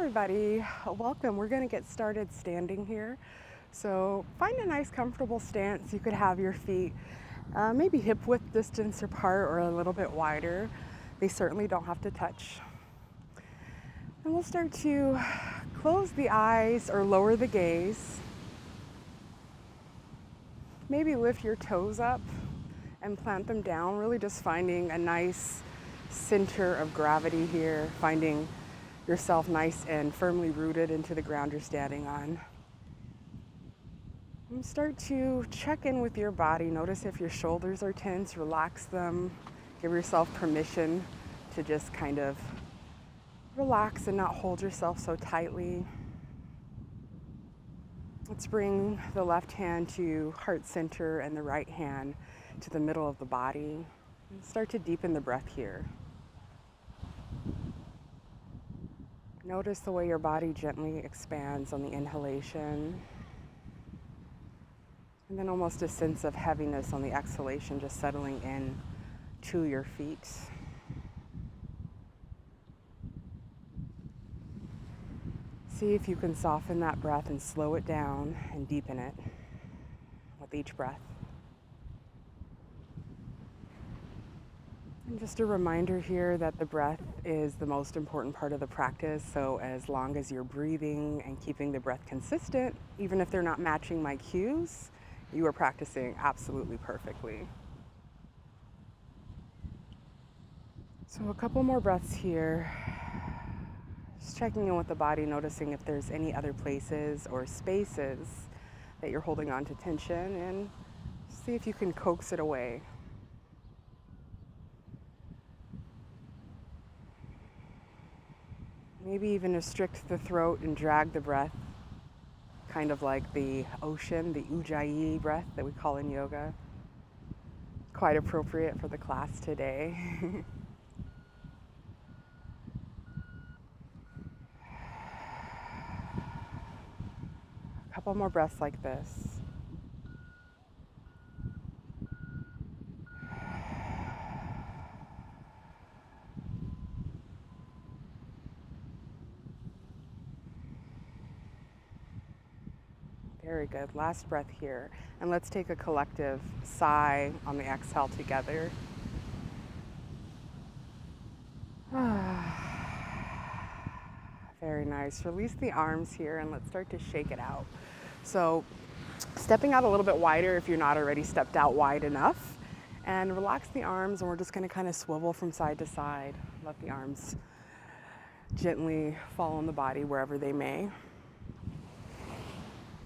everybody, welcome. We're going to get started standing here. So find a nice comfortable stance. You could have your feet maybe hip width distance apart or a little bit wider. They certainly don't have to touch. And we'll start to close the eyes or lower the gaze. Maybe lift your toes up and plant them down, really just finding a nice center of gravity here, finding yourself nice and firmly rooted into the ground you're standing on. And start to check in with your body. Notice if your shoulders are tense, relax them. Give yourself permission to just kind of relax and not hold yourself so tightly. Let's bring the left hand to heart center and the right hand to the middle of the body. And start to deepen the breath here. Notice the way your body gently expands on the inhalation. And then almost a sense of heaviness on the exhalation, just settling in to your feet. See if you can soften that breath and slow it down and deepen it with each breath. And just a reminder here that the breath is the most important part of the practice. So as long as you're breathing and keeping the breath consistent, even if they're not matching my cues, you are practicing absolutely perfectly. So a couple more breaths here. Just checking in with the body, noticing if there's any other places or spaces that you're holding on to tension, and see if you can coax it away. Maybe even restrict the throat and drag the breath, kind of like the ocean, the ujjayi breath that we call in yoga. Quite appropriate for the class today. A couple more breaths like this. Very good. Last breath here. And let's take a collective sigh on the exhale together. Very nice. Release the arms here and let's start to shake it out. So stepping out a little bit wider if you're not already stepped out wide enough. And relax the arms, and we're just going to kind of swivel from side to side. Let the arms gently fall on the body wherever they may.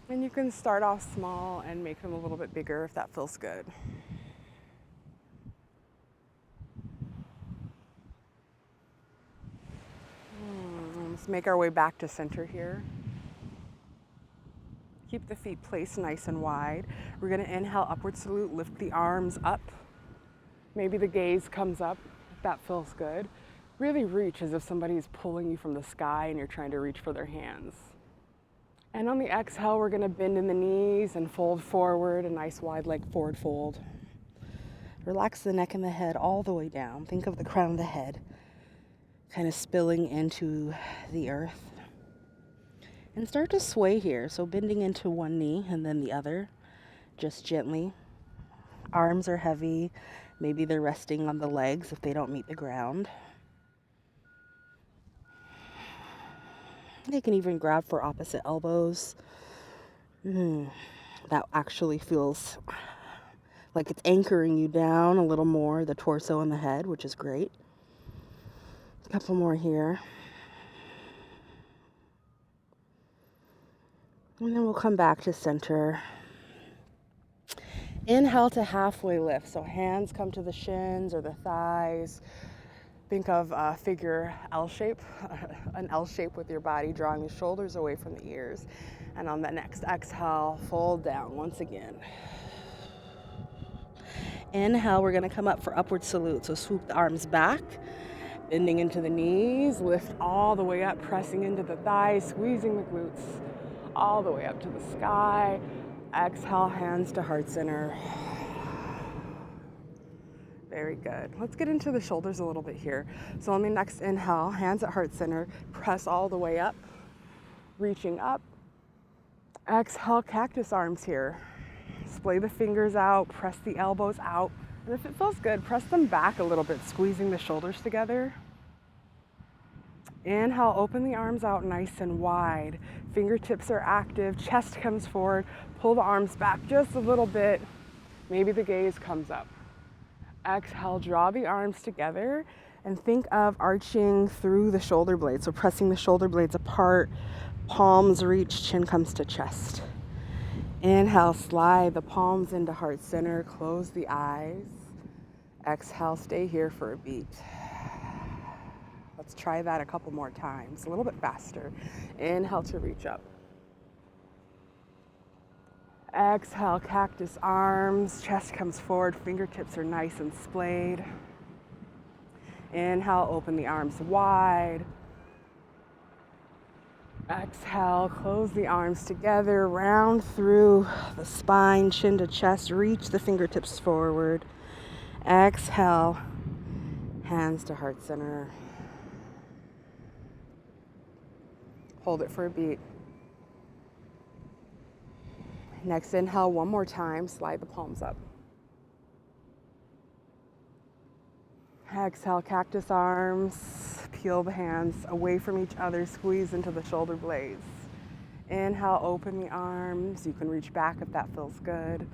And you can start off small and make them a little bit bigger if that feels good. Let's make our way back to center here. Keep the feet placed nice and wide. We're going to inhale, upward salute, lift the arms up. Maybe the gaze comes up if that feels good. Really reach as if somebody's pulling you from the sky and you're trying to reach for their hands. And on the exhale, we're going to bend in the knees and fold forward, a nice wide leg forward fold. Relax the neck and the head all the way down. Think of the crown of the head kind of spilling into the earth. And start to sway here. So bending into one knee and then the other, just gently. Arms are heavy. Maybe they're resting on the legs if they don't meet the ground. They can even grab for opposite elbows. That actually feels like it's anchoring you down a little more, the torso and the head, which is great. A couple more here. And then we'll come back to center. Inhale to halfway lift. So hands come to the shins or the thighs. Think of a figure L shape, an L shape with your body, drawing the shoulders away from the ears. And on the next exhale, fold down once again. Inhale, we're going to come up for upward salute. So swoop the arms back, bending into the knees, lift all the way up, pressing into the thighs, squeezing the glutes all the way up to the sky. Exhale, hands to heart center. Very good. Let's get into the shoulders a little bit here. So on the next inhale, hands at heart center, press all the way up, reaching up. Exhale, cactus arms here. Splay the fingers out, press the elbows out. And if it feels good, press them back a little bit, squeezing the shoulders together. Inhale, open the arms out nice and wide. Fingertips are active, chest comes forward. Pull the arms back just a little bit. Maybe the gaze comes up. Exhale, draw the arms together and think of arching through the shoulder blades. So pressing the shoulder blades apart, palms reach, chin comes to chest. Inhale, slide the palms into heart center, close the eyes. Exhale, stay here for a beat. Let's try that a couple more times, a little bit faster. Inhale to reach up. Exhale, cactus arms, chest comes forward, fingertips are nice and splayed. Inhale, open the arms wide. Exhale, close the arms together, round through the spine, chin to chest, reach the fingertips forward. Exhale, hands to heart center. Hold it for a beat. Next inhale, one more time, slide the palms up. Exhale, cactus arms, peel the hands away from each other, squeeze into the shoulder blades. Inhale, open the arms. You can reach back if that feels good.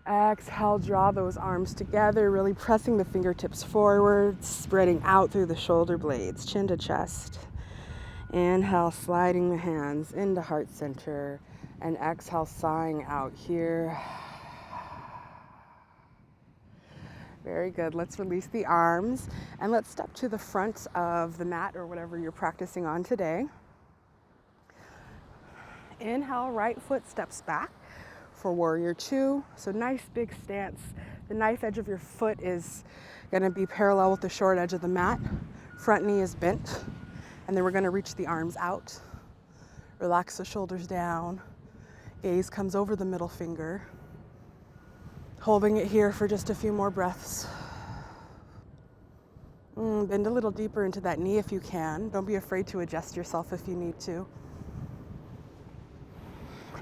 Exhale, draw those arms together, really pressing the fingertips forward, spreading out through the shoulder blades, chin to chest. Inhale, sliding the hands into heart center, and exhale, sighing out here. Very good. Let's release the arms and let's step to the front of the mat or whatever you're practicing on today. Inhale, right foot steps back for warrior two. So nice big stance. The knife edge of your foot is going to be parallel with the short edge of the mat. Front knee is bent. And then we're going to reach the arms out. Relax the shoulders down. Gaze comes over the middle finger. Holding it here for just a few more breaths. Bend a little deeper into that knee if you can. Don't be afraid to adjust yourself if you need to.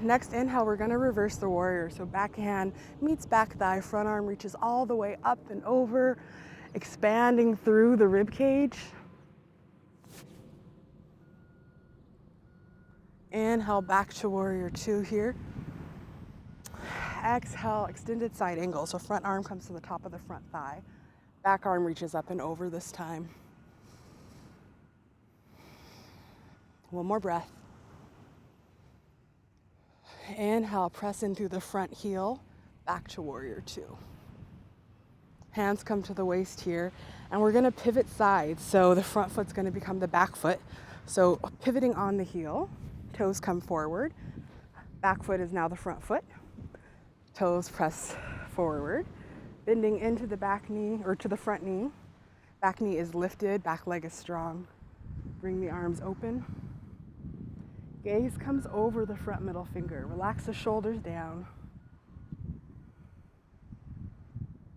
Next inhale, we're going to reverse the warrior. So back hand meets back thigh, front arm reaches all the way up and over, expanding through the rib cage. Inhale, back to warrior two here. Exhale, extended side angle. So front arm comes to the top of the front thigh. Back arm reaches up and over this time. One more breath. Inhale, press in through the front heel, back to warrior two. Hands come to the waist here, and we're gonna pivot sides. So the front foot's gonna become the back foot. So pivoting on the heel, toes come forward. Back foot is now the front foot. Toes press forward, bending into the back knee or to the front knee. Back knee is lifted, back leg is strong. Bring the arms open. Gaze comes over the front middle finger. Relax the shoulders down.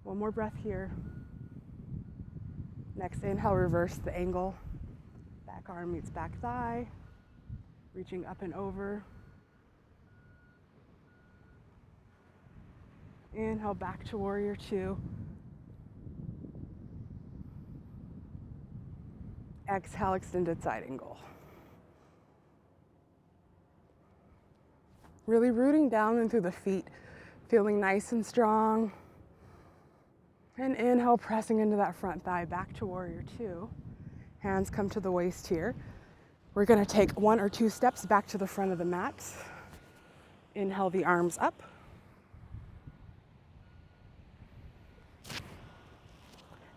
One more breath here. Next inhale, reverse the angle. Back arm meets back thigh. Reaching up and over. Inhale, back to warrior two. Exhale, extended side angle. Really rooting down into the feet, feeling nice and strong. And inhale, pressing into that front thigh, back to warrior two. Hands come to the waist here. We're gonna take one or two steps back to the front of the mat. Inhale the arms up.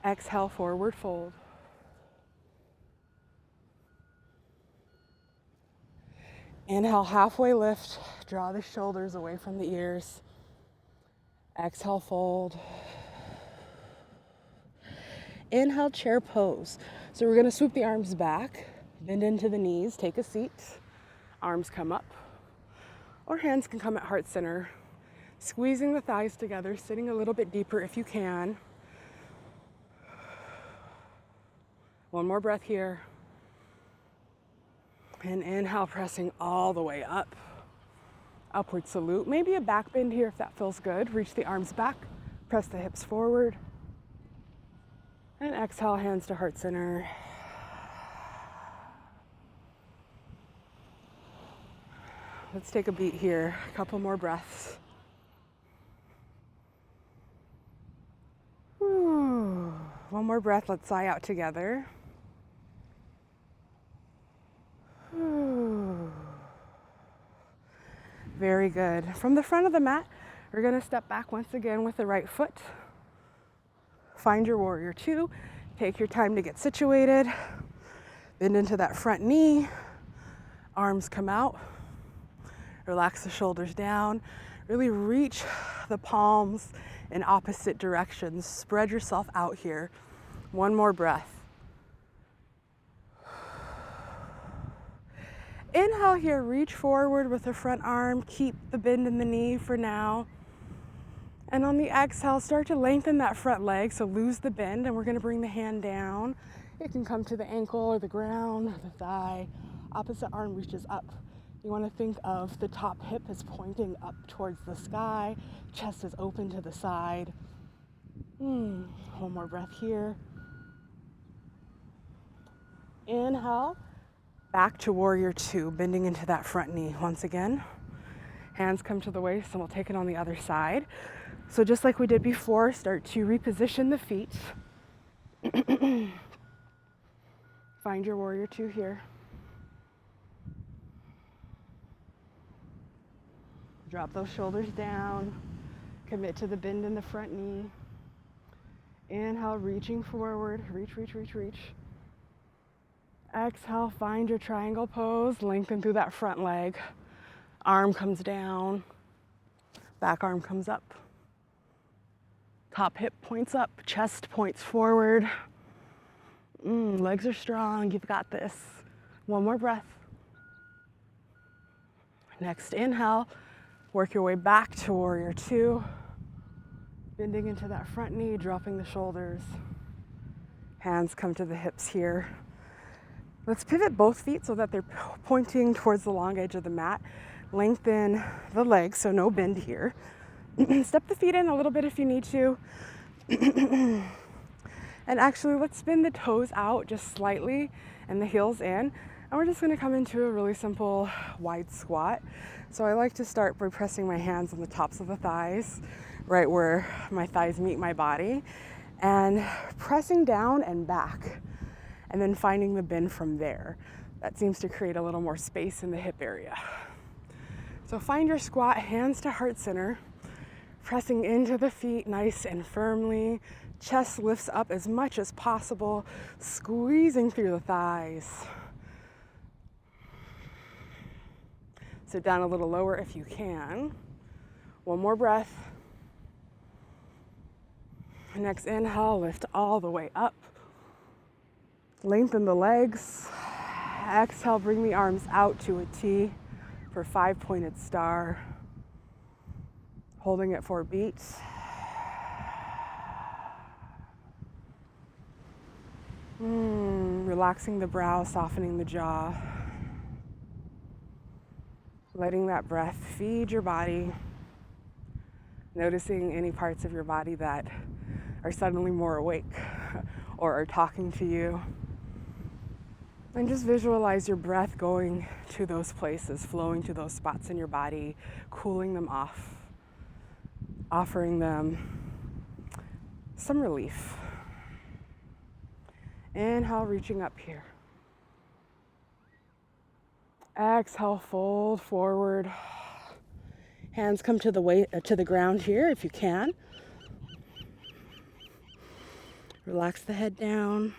Exhale, forward fold. Inhale, halfway lift. Draw the shoulders away from the ears. Exhale, fold. Inhale, chair pose. So we're gonna swoop the arms back, bend into the knees, take a seat. Arms come up, or hands can come at heart center. Squeezing the thighs together, sitting a little bit deeper if you can. One more breath here. And inhale, pressing all the way up. Upward salute. Maybe a back bend here if that feels good. Reach the arms back, press the hips forward. And exhale, hands to heart center. Let's take a beat here, a couple more breaths. Whew. One more breath, let's sigh out together. Whew. Very good. From the front of the mat, we're gonna step back once again with the right foot. Find your warrior two. Take your time to get situated. Bend into that front knee. Arms come out. Relax the shoulders down. Really reach the palms in opposite directions. Spread yourself out here. One more breath. Inhale here, reach forward with the front arm. Keep the bend in the knee for now. And on the exhale, start to lengthen that front leg, so lose the bend, and we're gonna bring the hand down. It can come to the ankle or the ground or the thigh. Opposite arm reaches up. You wanna think of the top hip as pointing up towards the sky, chest is open to the side. One more breath here. Inhale, back to warrior two, bending into that front knee. Once again, hands come to the waist and we'll take it on the other side. So just like we did before, start to reposition the feet. Find your warrior two here. Drop those shoulders down. Commit to the bend in the front knee. Inhale, reaching forward. Reach, reach, reach, reach. Exhale, find your triangle pose. Lengthen through that front leg. Arm comes down. Back arm comes up. Top hip points up. Chest points forward. Legs are strong. You've got this. One more breath. Next inhale. Work your way back to warrior two. Bending into that front knee, dropping the shoulders. Hands come to the hips here. Let's pivot both feet so that they're pointing towards the long edge of the mat. Lengthen the legs, so no bend here. Step the feet in a little bit if you need to. And actually, let's spin the toes out just slightly and the heels in. And we're just gonna come into a really simple wide squat. So I like to start by pressing my hands on the tops of the thighs, right where my thighs meet my body, and pressing down and back, and then finding the bend from there. That seems to create a little more space in the hip area. So find your squat, hands to heart center, pressing into the feet nice and firmly. Chest lifts up as much as possible, squeezing through the thighs. Sit down a little lower if you can. One more breath. Next inhale, lift all the way up. Lengthen the legs. Exhale, bring the arms out to a T for 5-pointed star. Holding it 4 beats. Relaxing the brow, softening the jaw. Letting that breath feed your body. Noticing any parts of your body that are suddenly more awake or are talking to you. And just visualize your breath going to those places, flowing to those spots in your body, cooling them off, offering them some relief. Inhale, reaching up here. Exhale, fold forward. Hands come to the ground here if you can. Relax the head down.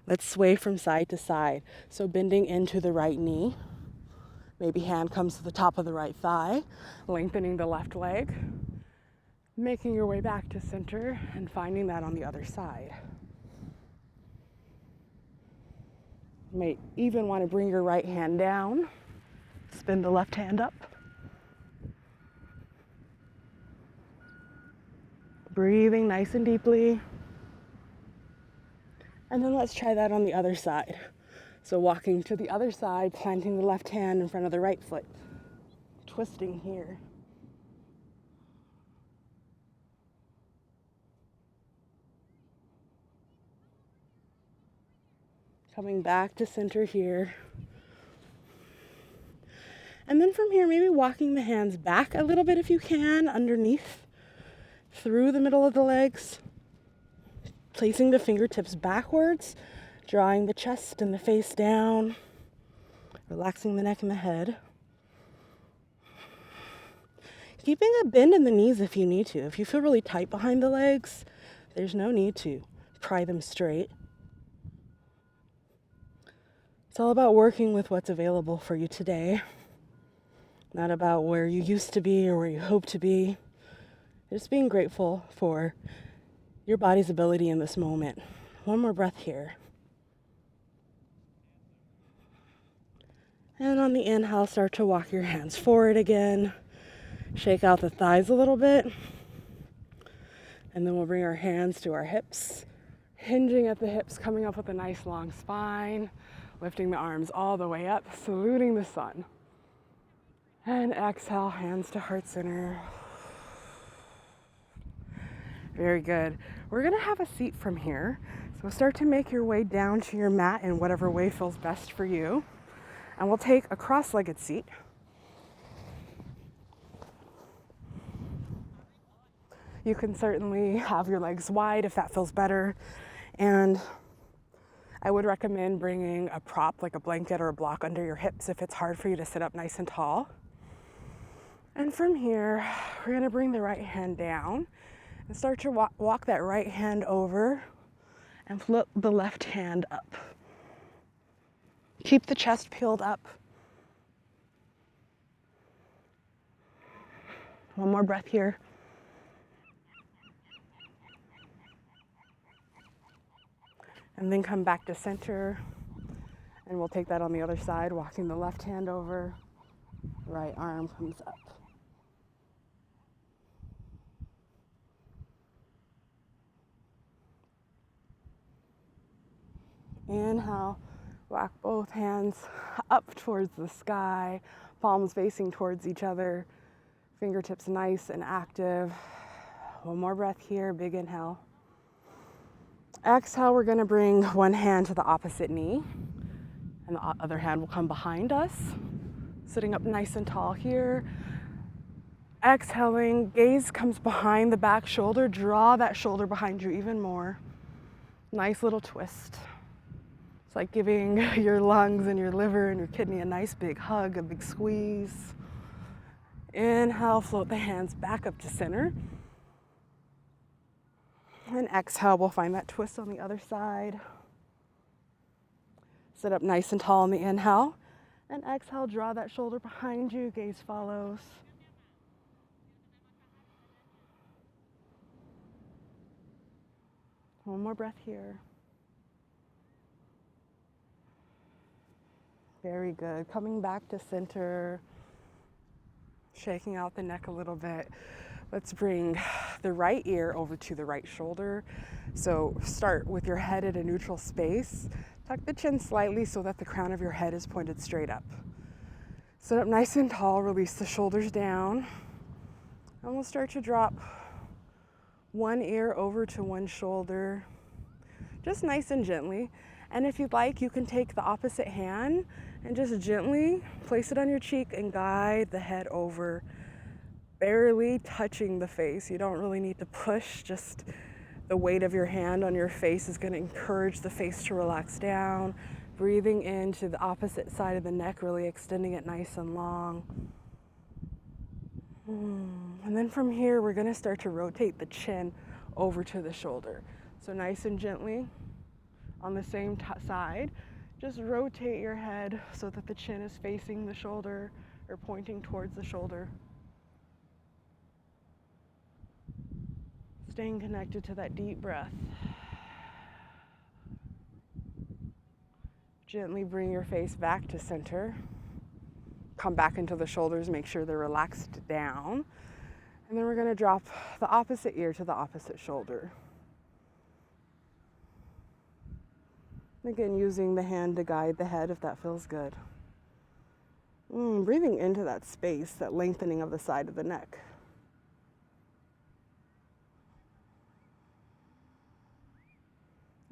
Let's sway from side to side. So bending into the right knee. Maybe hand comes to the top of the right thigh, lengthening the left leg. Making your way back to center and finding that on the other side. You may even want to bring your right hand down. Spin the left hand up. Breathing nice and deeply. And then let's try that on the other side. So walking to the other side, planting the left hand in front of the right foot, twisting here. Coming back to center here. And then from here, maybe walking the hands back a little bit if you can, underneath, through the middle of the legs. Placing the fingertips backwards, drawing the chest and the face down, relaxing the neck and the head. Keeping a bend in the knees if you need to. If you feel really tight behind the legs, there's no need to pry them straight. It's all about working with what's available for you today. Not about where you used to be or where you hope to be. Just being grateful for your body's ability in this moment. One more breath here. And on the inhale, start to walk your hands forward again. Shake out the thighs a little bit. And then we'll bring our hands to our hips. Hinging at the hips, coming up with a nice long spine. Lifting the arms all the way up, saluting the sun. And exhale, hands to heart center. Very good. We're gonna have a seat from here. So start to make your way down to your mat in whatever way feels best for you. And we'll take a cross-legged seat. You can certainly have your legs wide if that feels better. And I would recommend bringing a prop like a blanket or a block under your hips if it's hard for you to sit up nice and tall. And from here, we're gonna bring the right hand down and start to walk that right hand over and flip the left hand up. Keep the chest peeled up. One more breath here. And then come back to center. And we'll take that on the other side, walking the left hand over, right arm comes up. Inhale, walk both hands up towards the sky, palms facing towards each other, fingertips nice and active. One more breath here, big inhale. Exhale, we're gonna bring one hand to the opposite knee, and the other hand will come behind us, sitting up nice and tall here. Exhaling, gaze comes behind the back shoulder, draw that shoulder behind you even more. Nice little twist. It's like giving your lungs and your liver and your kidney a nice big hug, a big squeeze. Inhale, float the hands back up to center. And exhale, we'll find that twist on the other side. Sit up nice and tall on the inhale. And exhale, draw that shoulder behind you, gaze follows. One more breath here. Very good. Coming back to center, shaking out the neck a little bit. Let's bring the right ear over to the right shoulder. So start with your head at a neutral space. Tuck the chin slightly so that the crown of your head is pointed straight up. Sit up nice and tall, release the shoulders down. And we'll start to drop one ear over to one shoulder, just nice and gently. And if you'd like, you can take the opposite hand and just gently place it on your cheek and guide the head over, barely touching the face. You don't really need to push, just the weight of your hand on your face is going to encourage the face to relax down. Breathing into the opposite side of the neck, really extending it nice and long. And then from here, we're going to start to rotate the chin over to the shoulder. So nice and gently on the same side, just rotate your head so that the chin is facing the shoulder or pointing towards the shoulder. Staying connected to that deep breath. Gently bring your face back to center. Come back into the shoulders, make sure they're relaxed down. And then we're going to drop the opposite ear to the opposite shoulder. Again, using the hand to guide the head if that feels good. Breathing into that space, that lengthening of the side of the neck.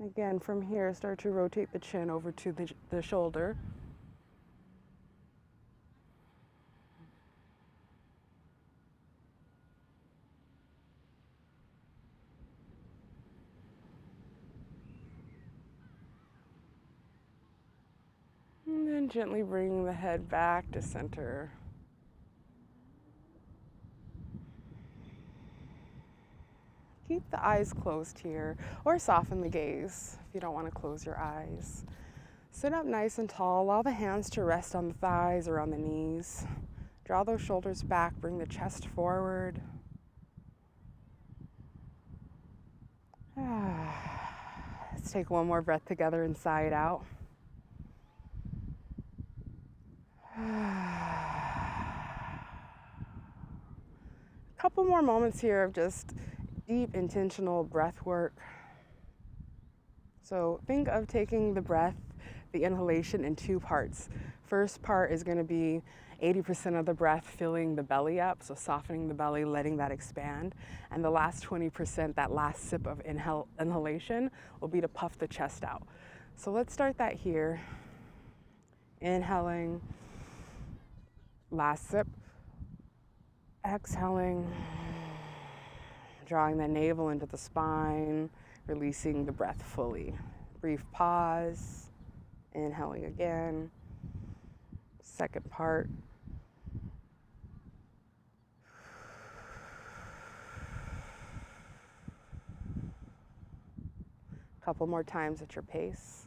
Again, from here, start to rotate the chin over to the shoulder. And then gently bringing the head back to center. Keep the eyes closed here, or soften the gaze if you don't want to close your eyes. Sit up nice and tall. Allow the hands to rest on the thighs or on the knees. Draw those shoulders back. Bring the chest forward. Let's take one more breath together, inside out. A couple more moments here of just deep, intentional breath work. So think of taking the breath, the inhalation, in two parts. First part is going to be 80% of the breath filling the belly up, so softening the belly, letting that expand. And the last 20%, that last sip of inhalation, will be to puff the chest out. So let's start that here. Inhaling, last sip. Exhaling, drawing the navel into the spine, releasing the breath fully. Brief pause, inhaling again. Second part. Couple more times at your pace.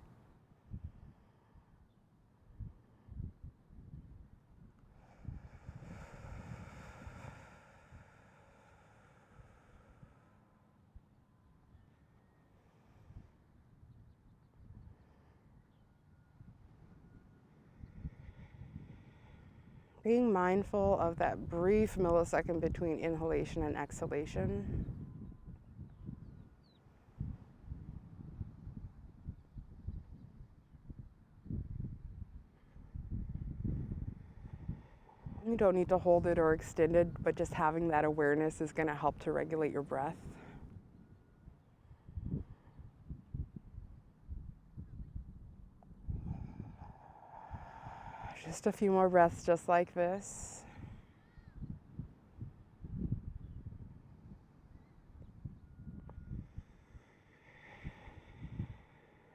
Being mindful of that brief millisecond between inhalation and exhalation. You don't need to hold it or extend it, but just having that awareness is going to help to regulate your breath. Just a few more breaths just like this.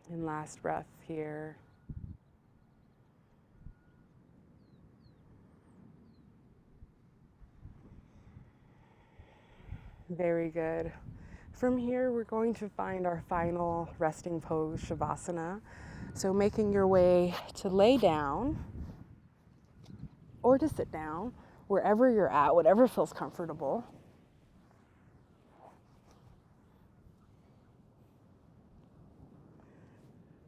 And last breath here. Very good. From here, we're going to find our final resting pose, Shavasana. So making your way to lay down or to sit down, wherever you're at, whatever feels comfortable.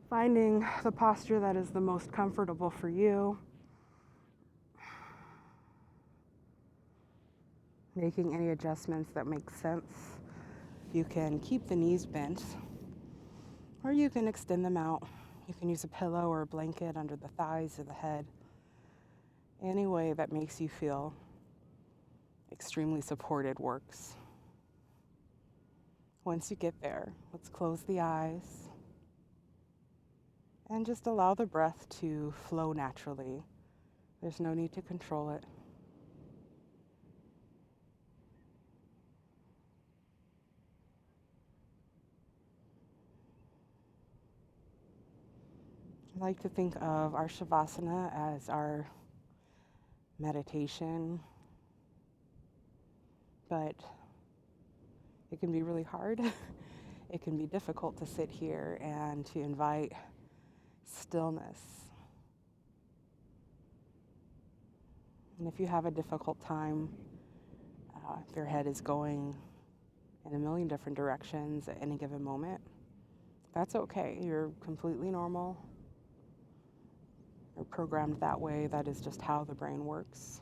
Finding the posture that is the most comfortable for you. Making any adjustments that make sense. You can keep the knees bent, or you can extend them out. You can use a pillow or a blanket under the thighs or the head. Any way that makes you feel extremely supported works. Once you get there, let's close the eyes and just allow the breath to flow naturally. There's no need to control it. I like to think of our Shavasana as our meditation, but it can be really hard. It can be difficult to sit here and to invite stillness. And if you have a difficult time, if your head is going in a million different directions at any given moment, that's okay. You're completely normal. You're programmed that way. That is just how the brain works.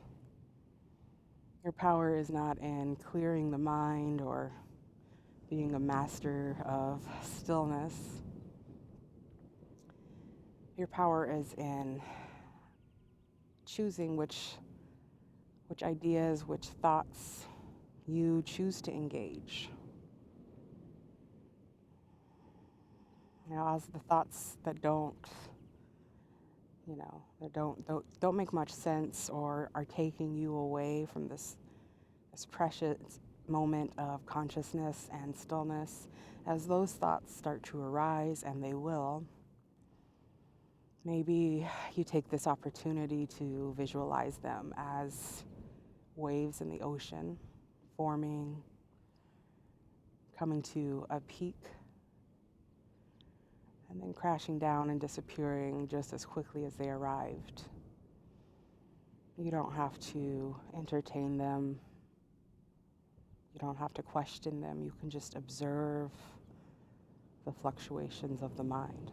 Your power is not in clearing the mind or being a master of stillness. Your power is in choosing which ideas, which thoughts you choose to engage. As the thoughts that don't make much sense or are taking you away from this precious moment of consciousness and stillness, as those thoughts start to arise, and they will, maybe you take this opportunity to visualize them as waves in the ocean, forming, coming to a peak, and then crashing down and disappearing just as quickly as they arrived. You don't have to entertain them. You don't have to question them. You can just observe the fluctuations of the mind.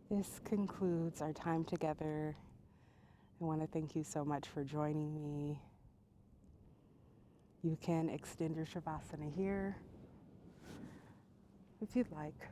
This concludes our time together. I want to thank you so much for joining me. You can extend your Shavasana here if you'd like.